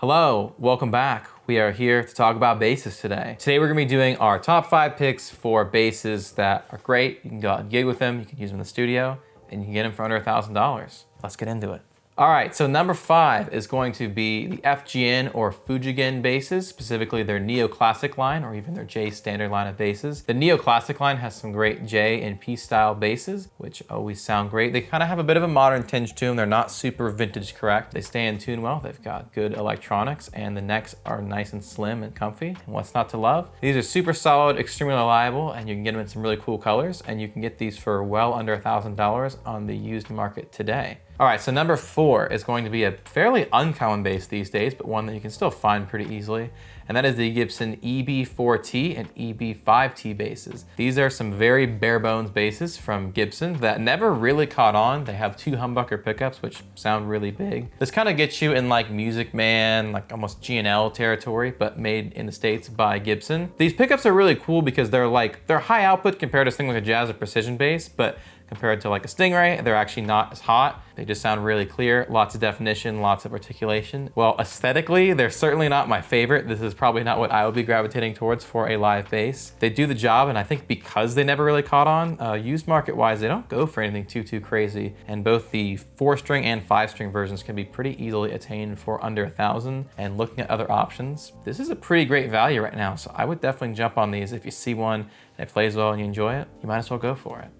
Hello, welcome back. We are here to talk about basses today. Today we're gonna be doing our top 5 picks for basses that are great. You can go out and gig with them, you can use them in the studio, and you can get them for under $1,000. Let's get into it. All right, so number 5 is going to be the FGN or Fujigen basses, specifically their Neoclassic line or even their J standard line of basses. The Neoclassic line has some great J and P style basses, which always sound great. They kind of have a bit of a modern tinge to them. They're not super vintage correct. They stay in tune well. They've got good electronics and the necks are nice and slim and comfy. And what's not to love? These are super solid, extremely reliable, and you can get them in some really cool colors, and you can get these for well under $1,000 on the used market today. All right, so number 4 is going to be a fairly uncommon bass these days, but one that you can still find pretty easily, and that is the Gibson EB4T and EB5T basses. These are some very bare bones basses from Gibson that never really caught on. They have 2 humbucker pickups, which sound really big. This kind of gets you in like Music Man, like almost G&L territory, but made in the States by Gibson. These pickups are really cool because they're high output compared to something like a jazz or precision bass, but compared to like a Stingray, they're actually not as hot. They just sound really clear, lots of definition, lots of articulation. Well, aesthetically, they're certainly not my favorite. This is probably not what I would be gravitating towards for a live bass. They do the job, and I think because they never really caught on, used market-wise, they don't go for anything too crazy. And both the 4-string and 5-string versions can be pretty easily attained for under $1,000. And looking at other options, this is a pretty great value right now. So I would definitely jump on these. If you see one and it plays well and you enjoy it, you might as well go for it.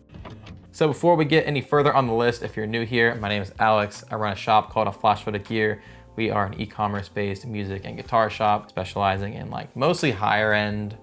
So before we get any further on the list, if you're new here, my name is Alex. I run a shop called A Flashfooted Gear. We are an e-commerce based music and guitar shop specializing in like mostly higher end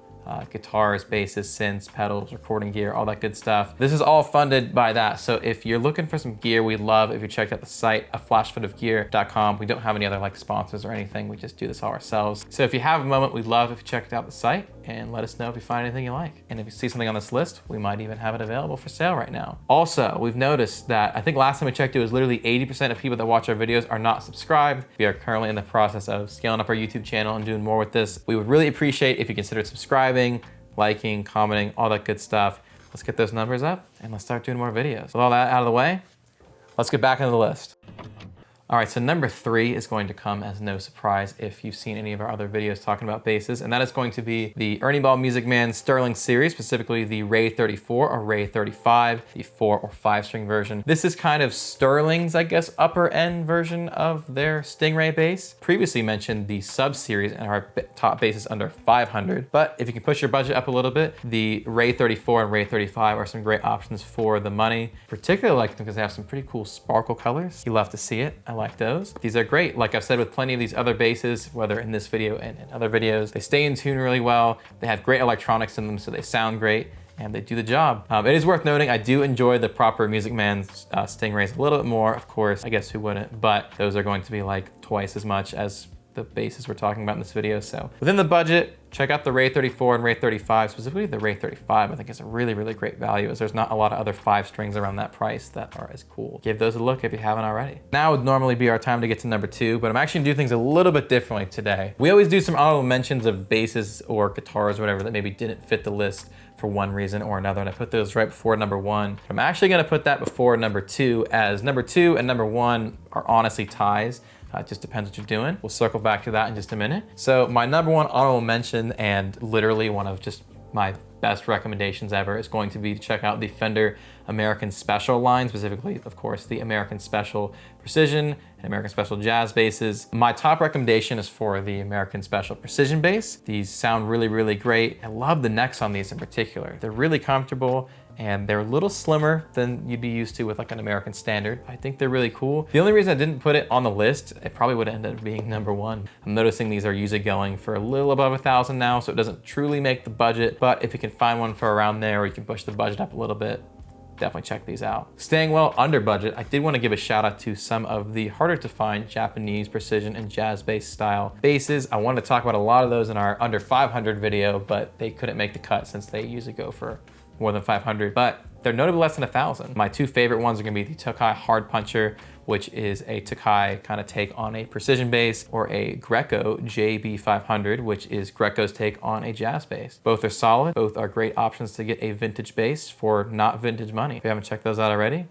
guitars, basses, synths, pedals, recording gear, all that good stuff. This is all funded by that. So if you're looking for some gear, we'd love if you checked out the site, aflashfootofgear.com. We don't have any other like sponsors or anything. We just do this all ourselves. So if you have a moment, we'd love if you checked out the site and let us know if you find anything you like. And if you see something on this list, we might even have it available for sale right now. Also, we've noticed that I think last time we checked, it was literally 80% of people that watch our videos are not subscribed. We are currently in the process of scaling up our YouTube channel and doing more with this. We would really appreciate if you considered subscribing, liking, commenting, all that good stuff. Let's get those numbers up and let's start doing more videos. With all that out of the way, let's get back into the list. All right, so number 3 is going to come as no surprise if you've seen any of our other videos talking about basses, and that is going to be the Ernie Ball Music Man Sterling series, specifically the Ray 34 or Ray 35, the 4 or 5-string version. This is kind of Sterling's, I guess, upper end version of their Stingray bass. Previously mentioned the sub series and our top basses under 500, but if you can push your budget up a little bit, the Ray 34 and Ray 35 are some great options for the money. Particularly like them because they have some pretty cool sparkle colors. You love to see it. I like those. These are great. Like I've said with plenty of these other basses, whether in this video and in other videos, they stay in tune really well. They have great electronics in them, so they sound great and they do the job. It is worth noting, I do enjoy the proper Music Man Stingrays a little bit more, of course. I guess who wouldn't, but those are going to be like twice as much as the basses we're talking about in this video. So within the budget, check out the Ray 34 and Ray 35, specifically the Ray 35. I think it's a really great value, as there's not a lot of other 5 strings around that price that are as cool. Give those a look if you haven't already. Now would normally be our time to get to number 2, but I'm actually gonna do things a little bit differently today. We always do some honorable mentions of basses or guitars or whatever that maybe didn't fit the list for one reason or another, and I put those right before number 1. I'm actually gonna put that before number 2, as number 2 and number 1 are honestly ties. It just depends what you're doing. We'll circle back to that in just a minute. So my number 1 honorable mention, and literally one of just my best recommendations ever, is going to be to check out the Fender American Special line, specifically, of course, the American Special Precision and American Special Jazz basses. My top recommendation is for the American Special Precision bass. These sound really great. I love the necks on these in particular. They're really comfortable, and they're a little slimmer than you'd be used to with like an American Standard. I think they're really cool. The only reason I didn't put it on the list, it probably would have ended up being number 1. I'm noticing these are usually going for a little above $1,000 now, so it doesn't truly make the budget, but if you can find one for around there, or you can push the budget up a little bit, definitely check these out. Staying well under budget, I did want to give a shout out to some of the harder to find Japanese precision and jazz bass style basses. I wanted to talk about a lot of those in our under 500 video, but they couldn't make the cut since they usually go for more than 500, but they're notably less than 1,000. My 2 favorite ones are gonna be the Tokai Hard Puncher, which is a Tokai kind of take on a precision bass, or a Greco JB500, which is Greco's take on a jazz bass. Both are solid, both are great options to get a vintage bass for not vintage money. If you haven't checked those out already,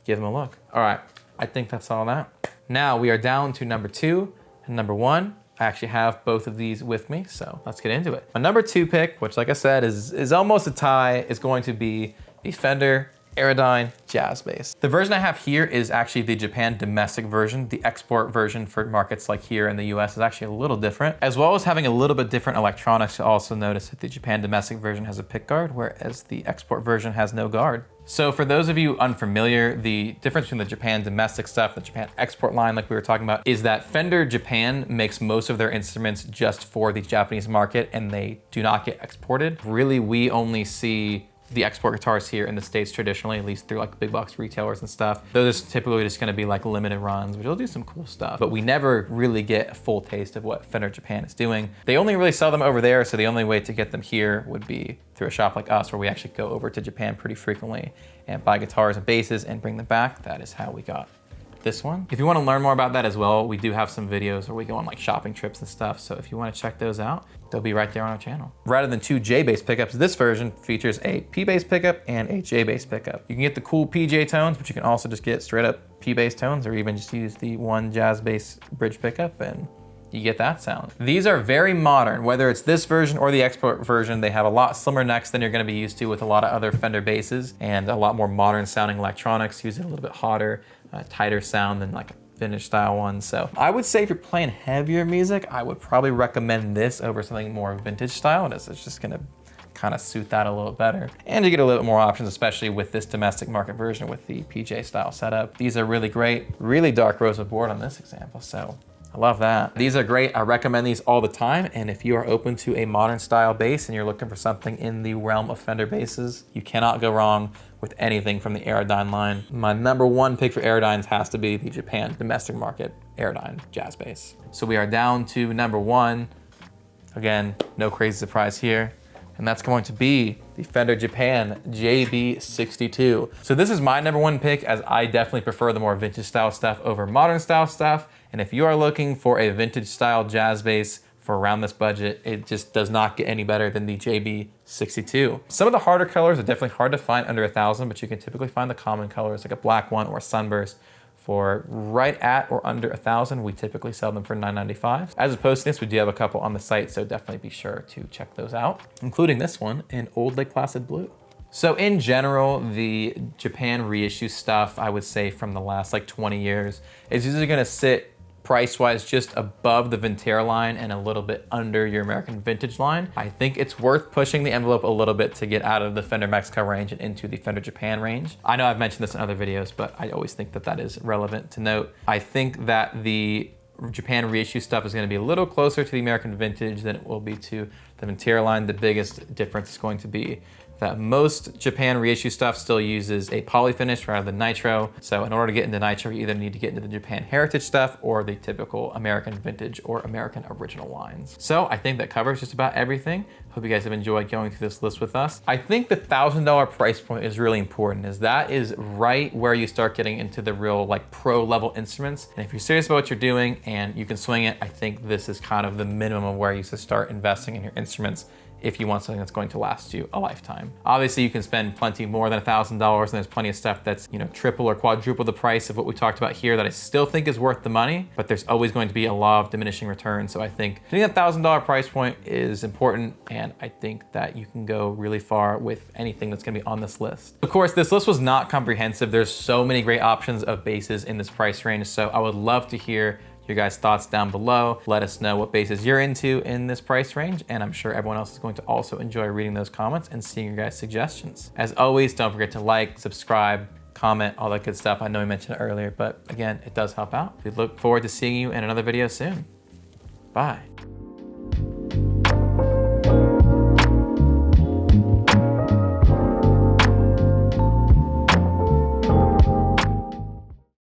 give them a look. All right, I think that's all that. Now we are down to number 2 and number 1. I actually have both of these with me, so let's get into it. My number 2 pick, which like I said is almost a tie, is going to be the Fender Aerodyne Jazz Bass. The version I have here is actually the Japan domestic version. The export version for markets like here in the US is actually a little different, as well as having a little bit different electronics. You'll also notice that the Japan domestic version has a pick guard, whereas the export version has no guard. So for those of you unfamiliar, the difference between the Japan domestic stuff and the Japan export line, like we were talking about, is that Fender Japan makes most of their instruments just for the Japanese market and they do not get exported. Really, we only see the export guitars here in the States traditionally, at least through like big box retailers and stuff. Those are typically just gonna be like limited runs, which will do some cool stuff, but we never really get a full taste of what Fender Japan is doing. They only really sell them over there, so the only way to get them here would be through a shop like us, where we actually go over to Japan pretty frequently and buy guitars and basses and bring them back. That is how we got this one. If you want to learn more about that as well, we do have some videos where we go on like shopping trips and stuff. So if you want to check those out, they'll be right there on our channel. Rather than 2 J bass pickups, this version features a P bass pickup and a J bass pickup. You can get the cool PJ tones, but you can also just get straight up P bass tones, or even just use the 1 jazz bass bridge pickup and you get that sound. These are very modern, whether it's this version or the export version. They have a lot slimmer necks than you're gonna be used to with a lot of other Fender basses, and a lot more modern sounding electronics, using a little bit hotter, tighter sound than like a vintage style one. So I would say if you're playing heavier music, I would probably recommend this over something more vintage style. It's just gonna kind of suit that a little better. And you get a little bit more options, especially with this domestic market version with the PJ style setup. These are really great, really dark rosewood board on this example, so I love that. These are great. I recommend these all the time. And if you are open to a modern style bass and you're looking for something in the realm of Fender basses, you cannot go wrong with anything from the Aerodyne line. My number 1 pick for Aerodynes has to be the Japan domestic market Aerodyne jazz bass. So we are down to number 1. Again, no crazy surprise here. And that's going to be the Fender Japan JB62. So this is my number 1 pick, as I definitely prefer the more vintage style stuff over modern style stuff. And if you are looking for a vintage style jazz bass for around this budget, it just does not get any better than the JB62. Some of the harder colors are definitely hard to find under 1,000, but you can typically find the common colors like a black one or a sunburst for right at or under 1,000. We typically sell them for $9.95. As opposed to this, we do have a couple on the site, so definitely be sure to check those out, including this one in Old Lake Placid Blue. So in general, the Japan reissue stuff, I would say from the last like 20 years, is usually gonna sit price-wise just above the Vintera line and a little bit under your American Vintage line. I think it's worth pushing the envelope a little bit to get out of the Fender Mexico range and into the Fender Japan range. I know I've mentioned this in other videos, but I always think that that is relevant to note. I think that the Japan reissue stuff is going to be a little closer to the American Vintage than it will be to the Vintera line. The biggest difference is going to be that most Japan reissue stuff still uses a poly finish rather than nitro. So in order to get into nitro, you either need to get into the Japan Heritage stuff or the typical American Vintage or American Original lines. So I think that covers just about everything. Hope you guys have enjoyed going through this list with us. I think the $1,000 price point is really important, as that is right where you start getting into the real like pro level instruments. And if you're serious about what you're doing and you can swing it, I think this is kind of the minimum of where you should start investing in your instruments if you want something that's going to last you a lifetime. Obviously, you can spend plenty more than $1,000, and there's plenty of stuff that's, you know, triple or quadruple the price of what we talked about here that I still think is worth the money, but there's always going to be a law of diminishing returns. So I think hitting that $1,000 price point is important, and I think that you can go really far with anything that's gonna be on this list. Of course, this list was not comprehensive. There's so many great options of basses in this price range, so I would love to hear your guys' thoughts down below. Let us know what basses you're into in this price range, and I'm sure everyone else is going to also enjoy reading those comments and seeing your guys' suggestions. As always, don't forget to like, subscribe, comment, all that good stuff. I know we mentioned it earlier, but again, it does help out. We look forward to seeing you in another video soon. Bye.